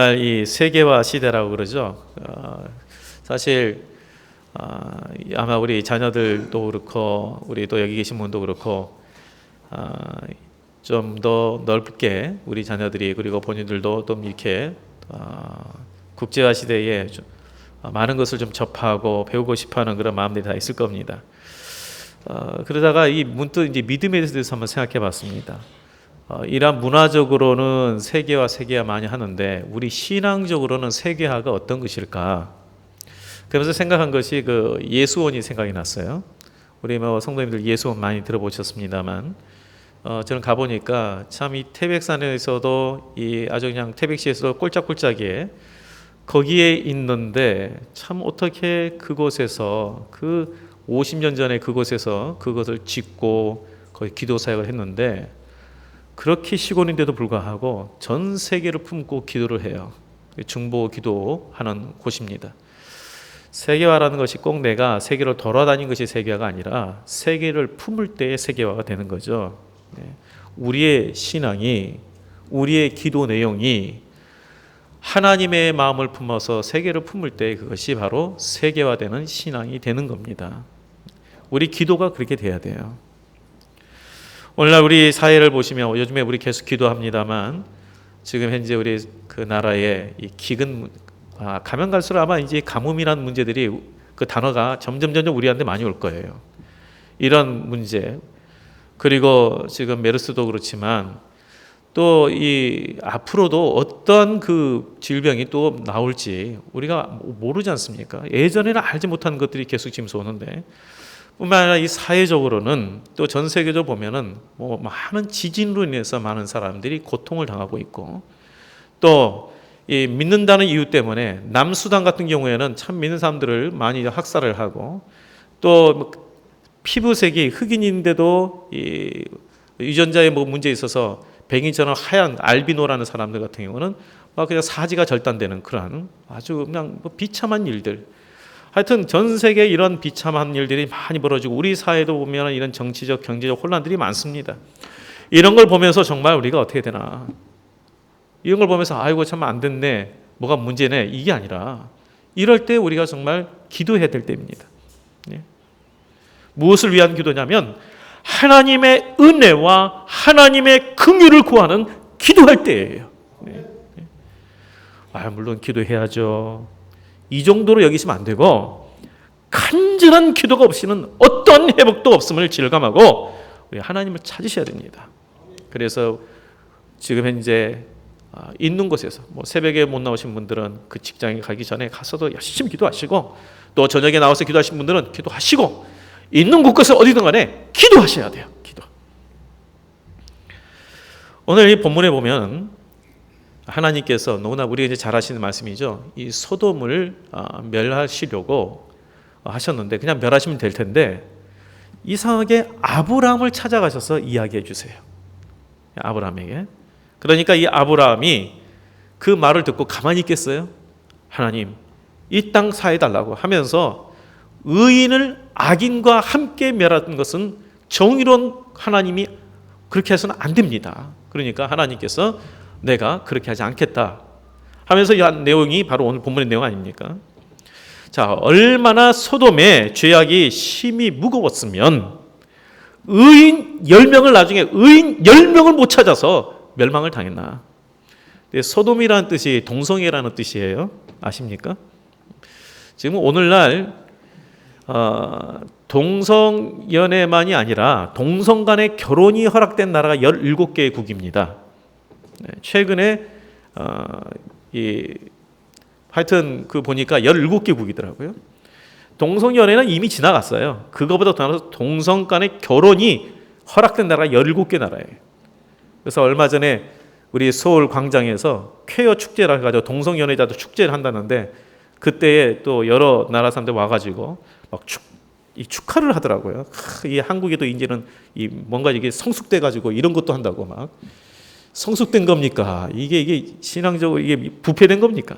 이 세계화 시대라고 그러죠. 사실 아마 우리 자녀들도 그렇고 우리 또 여기 계신 분도 그렇고 좀 더 넓게 우리 자녀들이 그리고 본인들도 좀 이렇게 국제화 시대에 좀 많은 것을 좀 접하고 배우고 싶어하는 그런 마음들이 다 있을 겁니다. 그러다가 이 문득 이제 믿음에 대해서 한번 생각해봤습니다. 이러한 문화적으로는 세계화 많이 하는데 우리 신앙적으로는 세계화가 어떤 것일까? 그러면서 생각한 것이 그 예수원이 생각이 났어요. 우리 뭐 성도님들 예수원 많이 들어보셨습니다만, 저는 가보니까 참 이 태백산에서도 이 아주 그냥 태백시에서도 꼴짝꼴짝이에 거기에 있는데 참 어떻게 그곳에서 그 50년 전에 그곳에서 그것을 짓고 거기 기도 사역을 했는데 그렇게 시골인데도 불구하고 전 세계를 품고 기도를 해요. 중보 기도하는 곳입니다. 세계화라는 것이 꼭 내가 세계를 돌아다닌 것이 세계화가 아니라 세계를 품을 때의 세계화가 되는 거죠. 우리의 신앙이, 우리의 기도 내용이 하나님의 마음을 품어서 세계를 품을 때 그것이 바로 세계화되는 신앙이 되는 겁니다. 우리 기도가 그렇게 돼야 돼요. 오늘날 우리 사회를 보시면 요즘에 우리 계속 기도합니다만 지금 현재 우리 그 나라의 이 기근 가면 갈수록 아마 이제 가뭄이라는 문제들이 그 단어가 점점 우리한테 많이 올 거예요. 이런 문제 그리고 지금 메르스도 그렇지만 또 이 앞으로도 어떤 그 질병이 또 나올지 우리가 모르지 않습니까? 예전에는 알지 못한 것들이 계속 지금 오는데 뿐만 아니라 이 사회적으로는 또 전 세계적으로 보면은 뭐 많은 지진으로 인해서 많은 사람들이 고통을 당하고 있고 또 이 믿는다는 이유 때문에 남수단 같은 경우에는 참 믿는 사람들을 많이 학살을 하고 또 피부색이 흑인인데도 이 유전자에 뭐 문제 있어서 백인처럼 하얀 알비노라는 사람들 같은 경우는 막 그냥 사지가 절단되는 그런 아주 그냥 뭐 비참한 일들. 하여튼 전 세계에 이런 비참한 일들이 많이 벌어지고 우리 사회도 보면 이런 정치적 경제적 혼란들이 많습니다. 이런 걸 보면서 정말 우리가 어떻게 되나 이런 걸 보면서 아이고 참 안 됐네 뭐가 문제네 이게 아니라 이럴 때 우리가 정말 기도해야 될 때입니다. 무엇을 위한 기도냐면 하나님의 은혜와 하나님의 긍휼을 구하는 기도할 때예요. 물론 기도해야죠. 이 정도로 여기시면 안 되고 간절한 기도가 없이는 어떤 회복도 없음을 실감하고 우리 하나님을 찾으셔야 됩니다. 그래서 지금 현재 있는 곳에서 뭐 새벽에 못 나오신 분들은 그 직장에 가기 전에 가서도 열심히 기도하시고 또 저녁에 나와서 기도하신 분들은 기도하시고 있는 곳에서 어디든 간에 기도하셔야 돼요. 기도. 오늘 이 본문에 보면 하나님께서 너무나 우리가 이제 잘 아시는 말씀이죠. 이 소돔을 멸하시려고 하셨는데 그냥 멸하시면 될 텐데 이상하게 아브라함을 찾아가셔서 이야기해 주세요. 아브라함에게. 그러니까 이 아브라함이 그 말을 듣고 가만히 있겠어요? 하나님, 이 땅 사해달라고 하면서 의인을 악인과 함께 멸하는 것은 정의로운 하나님이 그렇게 해서는 안 됩니다. 그러니까 하나님께서 내가 그렇게 하지 않겠다 하면서 이 내용이 바로 오늘 본문의 내용 아닙니까? 자, 얼마나 소돔의 죄악이 심히 무거웠으면 의인 10명을 나중에 의인 10명을 못 찾아서 멸망을 당했나. 소돔이라는 뜻이 동성애라는 뜻이에요. 아십니까? 지금 오늘날 동성연애만이 아니라 동성 간의 결혼이 허락된 나라가 17개의 국입니다. 최근에 하여튼 그 보니까 17개 국이더라고요. 동성연애는 이미 지나갔어요. 그거보다 더 나아서 동성 간의 결혼이 허락된 나라가 17개 나라예요. 그래서 얼마 전에 우리 서울 광장에서 퀘어 축제라 해가지고 동성연애자도 축제를 한다는데 그때에 또 여러 나라 사람들 와가지고 막 축하를 하더라고요. 이 한국에도 이제는 뭔가 이게 성숙돼가지고 이런 것도 한다고 막 성숙된 겁니까? 이게 신앙적으로 이게 부패된 겁니까?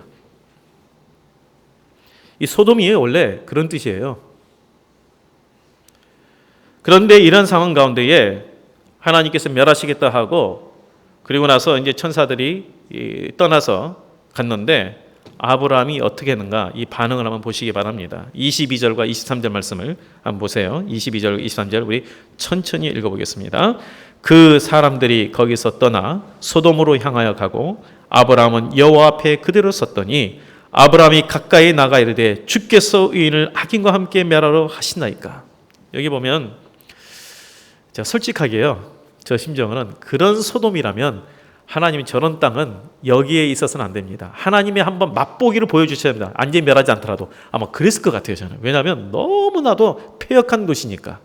이 소돔이 원래 그런 뜻이에요. 그런데 이런 상황 가운데에 하나님께서 멸하시겠다 하고 그리고 나서 이제 천사들이 떠나서 갔는데 아브라함이 어떻게 했는가 이 반응을 한번 보시기 바랍니다. 22절과 23절 말씀을 한번 보세요. 22절 23절 우리 천천히 읽어보겠습니다. 그 사람들이 거기서 떠나 소돔으로 향하여 가고 아브라함은 여호와 앞에 그대로 섰더니 아브라함이 가까이 나가 이르되 주께서 의인을 악인과 함께 멸하러 하시나이까. 여기 보면 제가 솔직하게요, 저 심정은 그런 소돔이라면 하나님이 저런 땅은 여기에 있어서는 안 됩니다. 하나님이 한번 맛보기를 보여주셔야 됩니다. 완전히 멸하지 않더라도 아마 그랬을 것 같아요 저는. 왜냐하면 너무나도 폐역한 곳이니까.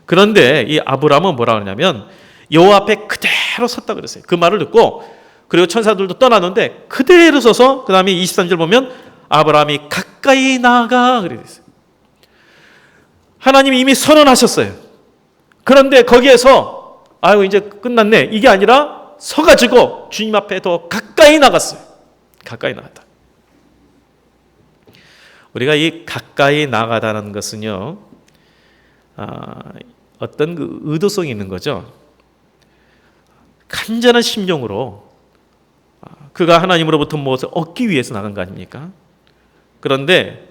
그런데 이 아브라함은 뭐라 그러냐면 여호와 앞에 그대로 섰다 그랬어요. 그 말을 듣고 그리고 천사들도 떠났는데 그대로 서서 그 다음에 23절 보면 아브라함이 가까이 나가 그랬어요. 하나님이 이미 선언하셨어요. 그런데 거기에서 아유 이제 끝났네 이게 아니라 서가지고 주님 앞에 더 가까이 나갔어요. 가까이 나갔다. 우리가 이 가까이 나가다는 것은요, 어떤 그 의도성이 있는 거죠. 간절한 심정으로 그가 하나님으로부터 무엇을 얻기 위해서 나간 거 아닙니까? 그런데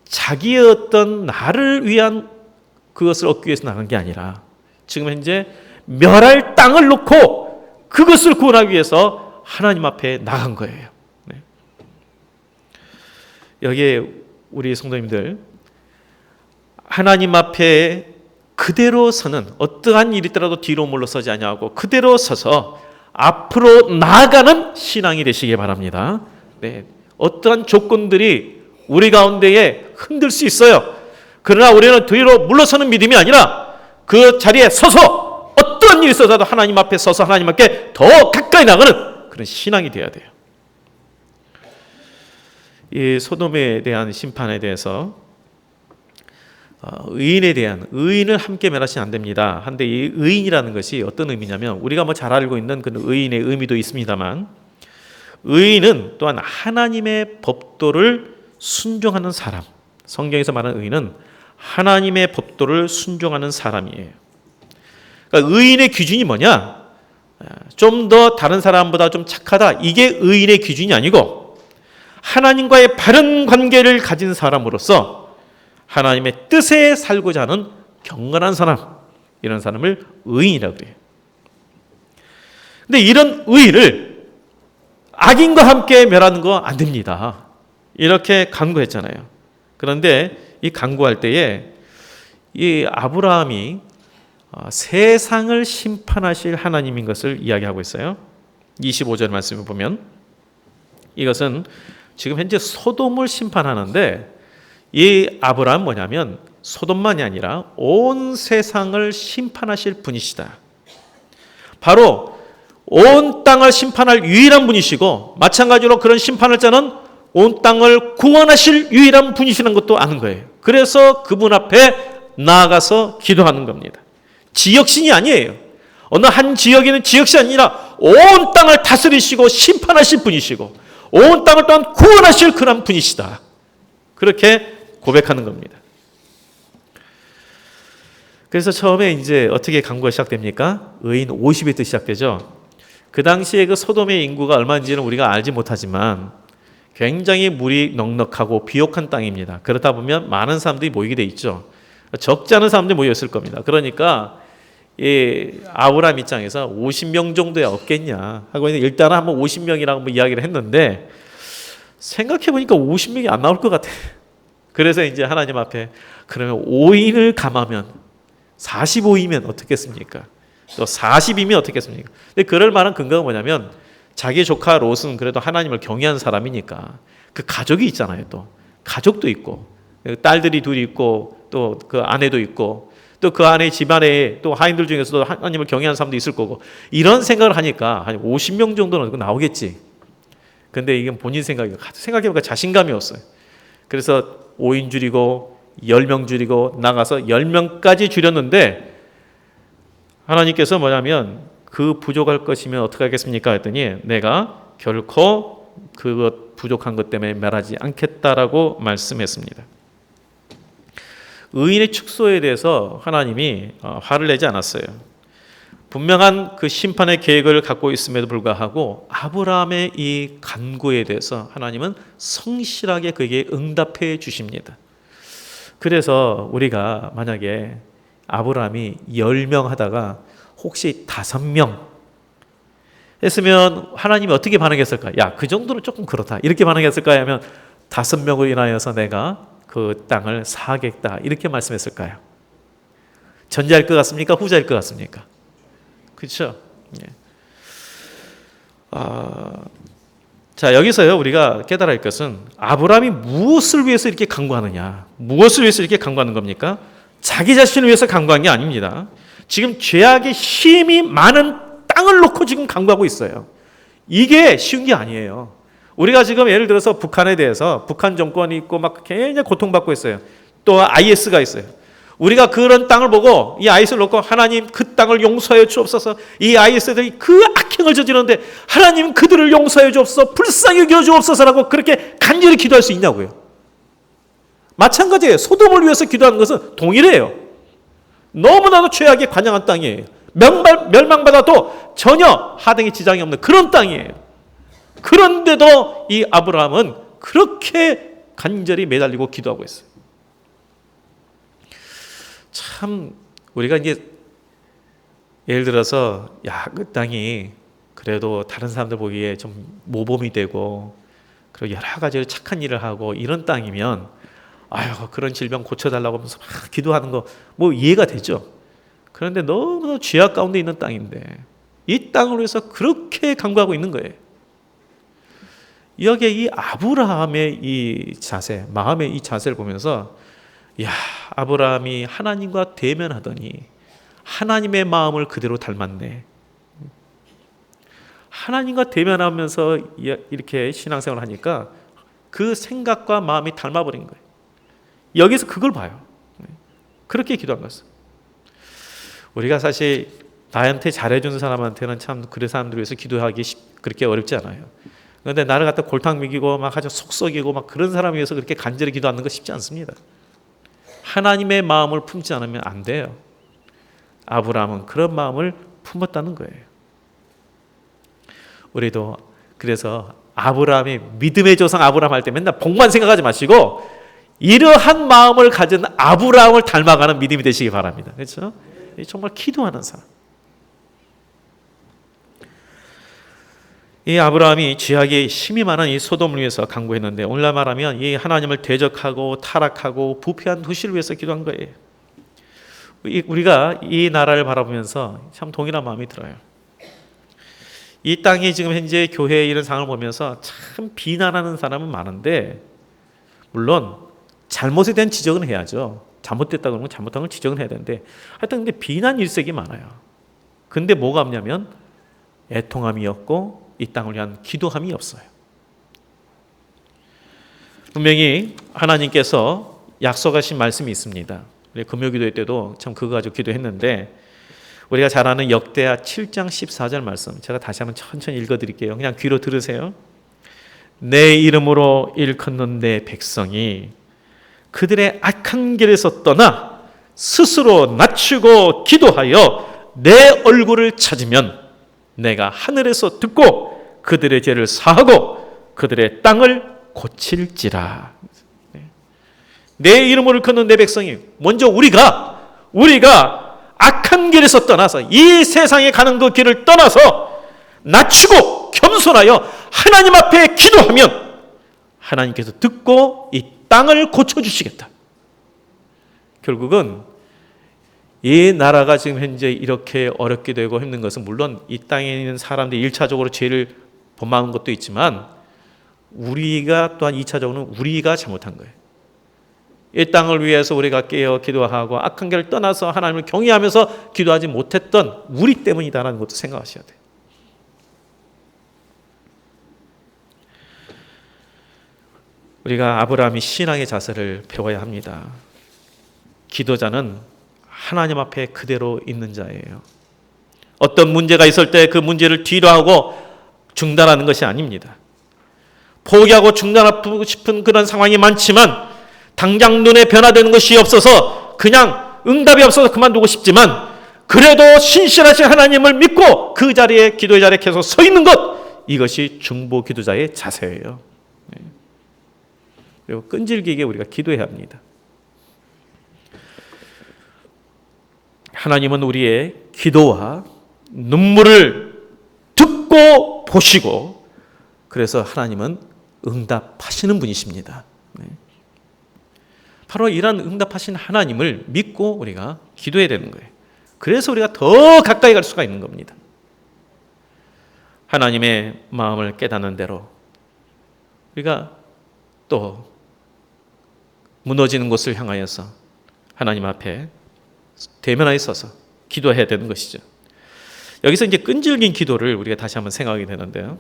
자기의 어떤 나를 위한 그것을 얻기 위해서 나간 게 아니라 지금 현재 멸할 땅을 놓고 그것을 구원하기 위해서 하나님 앞에 나간 거예요. 네. 여기에 우리 성도님들 하나님 앞에 그대로 서는 어떠한 일이 있더라도 뒤로 물러서지 아니하고 그대로 서서 앞으로 나아가는 신앙이 되시기 바랍니다. 네. 어떠한 조건들이 우리 가운데에 흔들 수 있어요. 그러나 우리는 뒤로 물러서는 믿음이 아니라 그 자리에 서서 어떤 일이 있어도 하나님 앞에 서서 하나님 앞에 더 가까이 나가는 그런 신앙이 되어야 돼요. 이 소돔에 대한 심판에 대해서 의인에 대한 의인을 함께 멸하시면 안 됩니다. 한데 이 의인이라는 것이 어떤 의미냐면 우리가 뭐 잘 알고 있는 그 의인의 의미도 있습니다만 의인은 또한 하나님의 법도를 순종하는 사람. 성경에서 말하는 의인은 하나님의 법도를 순종하는 사람이에요. 그러니까 의인의 기준이 뭐냐? 좀 더 다른 사람보다 좀 착하다. 이게 의인의 기준이 아니고 하나님과의 바른 관계를 가진 사람으로서 하나님의 뜻에 살고자 하는 경건한 사람, 이런 사람을 의인이라고 그래요. 근데 이런 의인을 악인과 함께 멸하는 거 안 됩니다. 이렇게 간구했잖아요. 그런데 이 간구할 때에 이 아브라함이 세상을 심판하실 하나님인 것을 이야기하고 있어요. 25절 말씀을 보면 이것은 지금 현재 소돔을 심판하는데 이 아브라함은 뭐냐면 소돔만이 아니라 온 세상을 심판하실 분이시다. 바로 온 땅을 심판할 유일한 분이시고 마찬가지로 그런 심판할 자는 온 땅을 구원하실 유일한 분이시는 것도 아는 거예요. 그래서 그분 앞에 나아가서 기도하는 겁니다. 지역신이 아니에요. 어느 한 지역에는 지역신이 아니라 온 땅을 다스리시고 심판하실 분이시고 온 땅을 또한 구원하실 그런 분이시다. 그렇게 고백하는 겁니다. 그래서 처음에 이제 어떻게 간구가 시작됩니까? 의인 50에 또 시작되죠. 그 당시에 그 소돔의 인구가 얼마인지는 우리가 알지 못하지만 굉장히 물이 넉넉하고 비옥한 땅입니다. 그렇다 보면 많은 사람들이 모이게 돼 있죠. 적지 않은 사람들이 모였을 겁니다. 그러니까 이 아브라함 입장에서 50명 정도야 없겠냐 하고 일단은 한번 50명이라고 이야기를 했는데 생각해 보니까 50명이 안 나올 것 같아. 그래서 이제 하나님 앞에 그러면 5인을 감하면 45이면 어떻겠습니까? 또 40이면 어떻겠습니까? 근데 그럴 만한 근거가 뭐냐면 자기 조카 롯은 그래도 하나님을 경외한 사람이니까 그 가족이 있잖아요. 또 가족도 있고 딸들이 둘이 있고 또 그 아내도 있고 또 그 안에 집안에 또 하인들 중에서도 하나님을 경외하는 사람도 있을 거고 이런 생각을 하니까 한 50명 정도는 나오겠지. 근데 이건 본인 생각이에요. 생각해보니까 자신감이 없어요. 그래서 5인 줄이고 10명 줄이고 나가서 10명까지 줄였는데 하나님께서 뭐냐면 그 부족할 것이면 어떻게 하겠습니까? 했더니 내가 결코 그것 부족한 것 때문에 멸하지 않겠다라고 말씀했습니다. 의인의 축소에 대해서 하나님이 화를 내지 않았어요. 분명한 그 심판의 계획을 갖고 있음에도 불구하고 아브라함의 이 간구에 대해서 하나님은 성실하게 그에게 응답해 주십니다. 그래서 우리가 만약에 아브라함이 10명 하다가 혹시 5명 했으면 하나님이 어떻게 반응했을까? 야, 그 정도는 조금 그렇다. 이렇게 반응했을까요? 하면 5명으로 인하여서 내가 그 땅을 사하겠다. 이렇게 말씀했을까요? 전자일 것 같습니까? 후자일 것 같습니까? 그렇죠? 예. 자, 여기서요 우리가 깨달아야 할 것은 아브라함이 무엇을 위해서 이렇게 간구하느냐? 무엇을 위해서 이렇게 간구하는 겁니까? 자기 자신을 위해서 간구한 게 아닙니다. 지금 죄악의 힘이 많은 땅을 놓고 지금 간구하고 있어요. 이게 쉬운 게 아니에요. 우리가 지금 예를 들어서 북한에 대해서 북한 정권이 있고 막 굉장히 고통받고 있어요. 또 IS가 있어요. 우리가 그런 땅을 보고 이 IS를 놓고 하나님 그 땅을 용서해 주옵소서. 이 IS들이 그 악행을 저지르는데 하나님 그들을 용서해 주옵소서. 불쌍히 여겨 주옵소서라고 그렇게 간절히 기도할 수 있냐고요. 마찬가지예요. 소돔을 위해서 기도하는 것은 동일해요. 너무나도 죄악에 관영한 땅이에요. 멸망받아도 전혀 하등의 지장이 없는 그런 땅이에요. 그런데도 이 아브라함은 그렇게 간절히 매달리고 기도하고 있어요. 참 우리가 이제 예를 들어서 야, 그 땅이 그래도 다른 사람들 보기에 좀 모범이 되고 그리고 여러 가지 착한 일을 하고 이런 땅이면 아유 그런 질병 고쳐달라고 하면서 막 기도하는 거 뭐 이해가 되죠. 그런데 너무나 죄악 가운데 있는 땅인데 이 땅을 위해서 그렇게 간구하고 있는 거예요. 여기에 이 아브라함의 이 자세, 마음의 이 자세를 보면서 야, 아브라함이 하나님과 대면하더니 하나님의 마음을 그대로 닮았네. 하나님과 대면하면서 이렇게 신앙생활을 하니까 그 생각과 마음이 닮아버린 거예요. 여기서 그걸 봐요. 그렇게 기도한 것은. 우리가 사실 나한테 잘해준 사람한테는 참 그 사람들 위해서 기도하기 그렇게 어렵지 않아요. 그런데 나를 갖다 골탕 먹이고 막 아주 속 썩이고 막 그런 사람 위해서 그렇게 간절히 기도하는 거 쉽지 않습니다. 하나님의 마음을 품지 않으면 안 돼요. 아브라함은 그런 마음을 품었다는 거예요. 우리도 그래서 아브라함이 믿음의 조상 아브라함 할 때 맨날 복만 생각하지 마시고 이러한 마음을 가진 아브라함을 닮아가는 믿음이 되시기 바랍니다. 그렇죠? 정말 기도하는 사람. 이 아브라함이 죄악에 힘이 많은 이 소돔을 위해서 간구했는데 오늘날 말하면 이 하나님을 대적하고 타락하고 부패한 도시를 위해서 기도한 거예요. 우리가 이 나라를 바라보면서 참 동일한 마음이 들어요. 이 땅이 지금 현재 교회의 이런 상황을 보면서 참 비난하는 사람은 많은데 물론 잘못에 대한 지적은 해야죠. 잘못됐다 그러면 잘못한 걸 지적은 해야 되는데 하여튼 근데 비난 일색이 많아요. 근데 뭐가 없냐면 애통함이 없고 이 땅을 위한 기도함이 없어요. 분명히 하나님께서 약속하신 말씀이 있습니다. 우리 금요기도회 때도 참 그거 가지고 기도했는데 우리가 잘 아는 역대하 7장 14절 말씀 제가 다시 한번 천천히 읽어드릴게요. 그냥 귀로 들으세요. 내 이름으로 일컫는 내 백성이 그들의 악한 길에서 떠나 스스로 낮추고 기도하여 내 얼굴을 찾으면 내가 하늘에서 듣고 그들의 죄를 사하고 그들의 땅을 고칠지라. 내 이름을 걷는 내 백성이 먼저 우리가 악한 길에서 떠나서 이 세상에 가는 그 길을 떠나서 낮추고 겸손하여 하나님 앞에 기도하면 하나님께서 듣고 이 땅을 고쳐주시겠다. 결국은 이 나라가 지금 현재 이렇게 어렵게 되고 힘든 것은 물론 이 땅에 있는 사람들이 1차적으로 죄를 범하는 것도 있지만 우리가 또한 2차적으로는 우리가 잘못한 거예요. 이 땅을 위해서 우리가 깨어 기도하고 악한 길을 떠나서 하나님을 경외하면서 기도하지 못했던 우리 때문이다라는 것도 생각하셔야 돼요. 우리가 아브라함이 신앙의 자세를 배워야 합니다. 기도자는 하나님 앞에 그대로 있는 자예요. 어떤 문제가 있을 때 그 문제를 뒤로 하고 중단하는 것이 아닙니다. 포기하고 중단하고 싶은 그런 상황이 많지만 당장 눈에 변화되는 것이 없어서 그냥 응답이 없어서 그만두고 싶지만 그래도 신실하신 하나님을 믿고 그 자리에, 기도의 자리에 계속 서 있는 것, 이것이 중보 기도자의 자세예요. 그리고 끈질기게 우리가 기도해야 합니다. 하나님은 우리의 기도와 눈물을 듣고 보시고, 그래서 하나님은 응답하시는 분이십니다. 바로 이런 응답하신 하나님을 믿고 우리가 기도해야 되는 거예요. 그래서 우리가 더 가까이 갈 수가 있는 겁니다. 하나님의 마음을 깨닫는 대로 우리가 또 무너지는 곳을 향하여서 하나님 앞에 대면하여 서서 기도해야 되는 것이죠. 여기서 이제 끈질긴 기도를 우리가 다시 한번 생각하게 되는데요.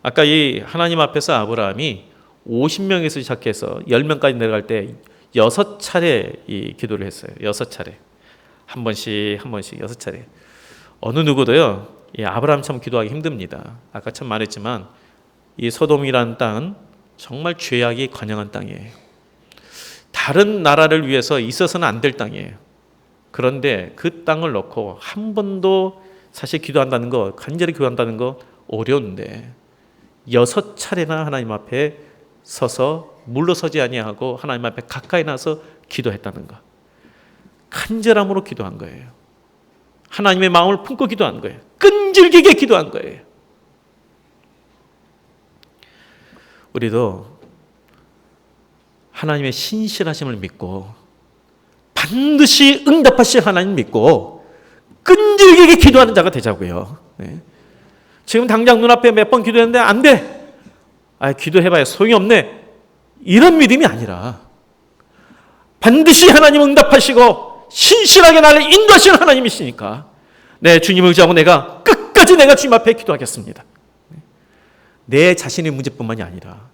아까 이 하나님 앞에서 아브라함이 50명에서 시작해서 10명까지 내려갈 때 6차례 이 기도를 했어요. 6차례. 한 번씩 6차례. 어느 누구도요, 이 아브라함처럼 기도하기 힘듭니다. 아까 참 말했지만 이 소돔이라는 땅은 정말 죄악이 관영한 땅이에요. 다른 나라를 위해서 있어서는 안 될 땅이에요. 그런데 그 땅을 놓고 한 번도 사실 기도한다는 거, 간절히 기도한다는 거 어려운데 6차례나 하나님 앞에 서서 물러서지 아니하고 하나님 앞에 가까이 나서 기도했다는 거. 간절함으로 기도한 거예요. 하나님의 마음을 품고 기도한 거예요. 끈질기게 기도한 거예요. 우리도 하나님의 신실하심을 믿고 반드시 응답하실 하나님 믿고 끈질기게 기도하는 자가 되자고요. 지금 당장 눈앞에 몇 번 기도했는데 안 돼. 기도해봐야 소용이 없네. 이런 믿음이 아니라 반드시 하나님 응답하시고 신실하게 나를 인도하시는 하나님이시니까 내 주님을 의지하고 내가 끝까지 내가 주님 앞에 기도하겠습니다. 내 자신의 문제뿐만이 아니라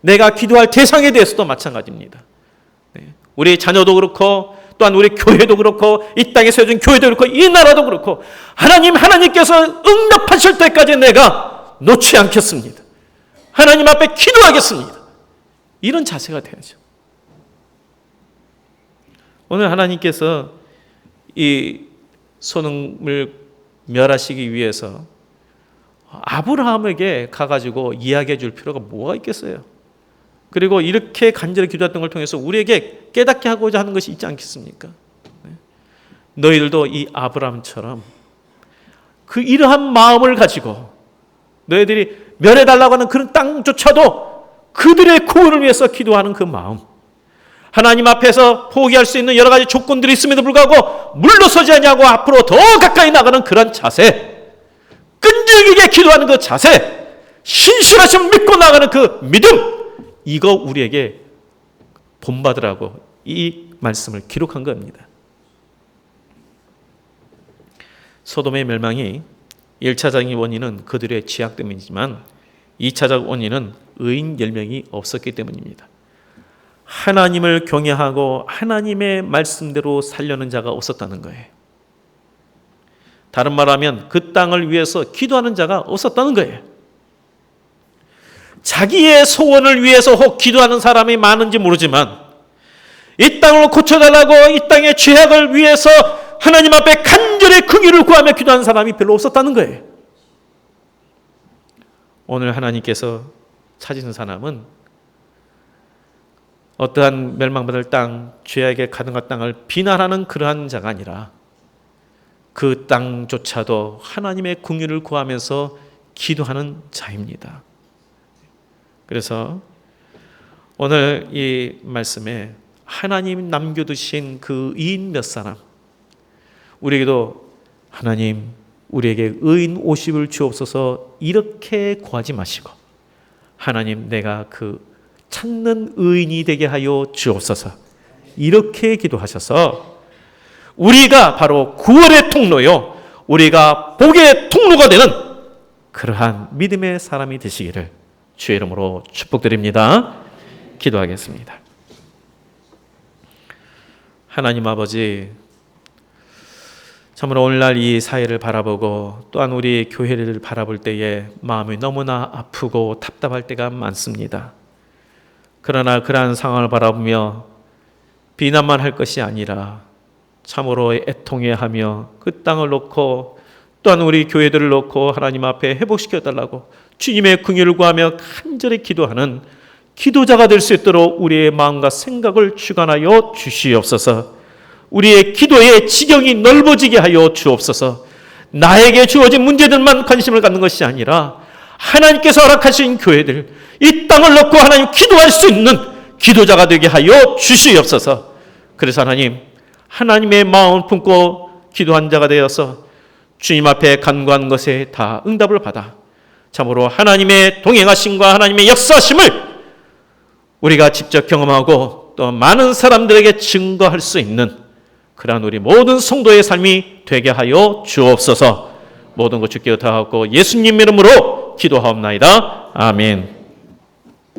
내가 기도할 대상에 대해서도 마찬가지입니다. 우리 자녀도 그렇고 또한 우리 교회도 그렇고 이 땅에 세워진 교회도 그렇고 이 나라도 그렇고 하나님께서 응답하실 때까지 내가 놓지 않겠습니다. 하나님 앞에 기도하겠습니다. 이런 자세가 돼야죠. 오늘 하나님께서 이 소돔을 멸하시기 위해서 아브라함에게 가가지고 이야기해 줄 필요가 뭐가 있겠어요? 그리고 이렇게 간절히 기도했던 걸 통해서 우리에게 깨닫게 하고자 하는 것이 있지 않겠습니까? 너희들도 이 아브라함처럼 그 이러한 마음을 가지고 너희들이 멸해달라고 하는 그런 땅조차도 그들의 구원을 위해서 기도하는 그 마음, 하나님 앞에서 포기할 수 있는 여러 가지 조건들이 있음에도 불구하고 물러서지 않냐고 앞으로 더 가까이 나가는 그런 자세, 끈질기게 기도하는 그 자세, 신실하심 믿고 나가는 그 믿음, 이거 우리에게 본받으라고 이 말씀을 기록한 겁니다. 소돔의 멸망이 1차적인 원인은 그들의 죄악 때문이지만 2차적 원인은 의인 10명이 없었기 때문입니다. 하나님을 경외하고 하나님의 말씀대로 살려는 자가 없었다는 거예요. 다른 말하면 그 땅을 위해서 기도하는 자가 없었다는 거예요. 자기의 소원을 위해서 혹 기도하는 사람이 많은지 모르지만 이 땅을 고쳐달라고 이 땅의 죄악을 위해서 하나님 앞에 간절히 긍휼을 구하며 기도하는 사람이 별로 없었다는 거예요. 오늘 하나님께서 찾으신 사람은 어떠한 멸망받을 땅, 죄악에 가득한 땅을 비난하는 그러한 자가 아니라 그 땅조차도 하나님의 긍휼을 구하면서 기도하는 자입니다. 그래서 오늘 이 말씀에 하나님 남겨두신 그 의인 몇 사람, 우리에게도 하나님 우리에게 의인 50을 주옵소서 이렇게 구하지 마시고 하나님 내가 그 찾는 의인이 되게 하여 주옵소서 이렇게 기도하셔서 우리가 바로 구원의 통로요, 우리가 복의 통로가 되는 그러한 믿음의 사람이 되시기를 주의 이름으로 축복드립니다. 기도하겠습니다. 하나님 아버지, 참으로 오늘날 이 사회를 바라보고 또한 우리 교회를 바라볼 때에 마음이 너무나 아프고 답답할 때가 많습니다. 그러나 그러한 상황을 바라보며 비난만 할 것이 아니라 참으로 애통해하며 그 땅을 놓고 또한 우리 교회들을 놓고 하나님 앞에 회복시켜 달라고 주님의 긍휼을 구하며 간절히 기도하는 기도자가 될 수 있도록 우리의 마음과 생각을 주관하여 주시옵소서. 우리의 기도의 지경이 넓어지게 하여 주옵소서. 나에게 주어진 문제들만 관심을 갖는 것이 아니라 하나님께서 허락하신 교회들, 이 땅을 놓고 하나님 기도할 수 있는 기도자가 되게 하여 주시옵소서. 그래서 하나님의 마음을 품고 기도한 자가 되어서 주님 앞에 간구한 것에 다 응답을 받아 참으로 하나님의 동행하심과 하나님의 역사하심을 우리가 직접 경험하고 또 많은 사람들에게 증거할 수 있는 그러한 우리 모든 성도의 삶이 되게 하여 주옵소서. 모든 것 주께 의탁하고 예수님 이름으로 기도하옵나이다. 아멘.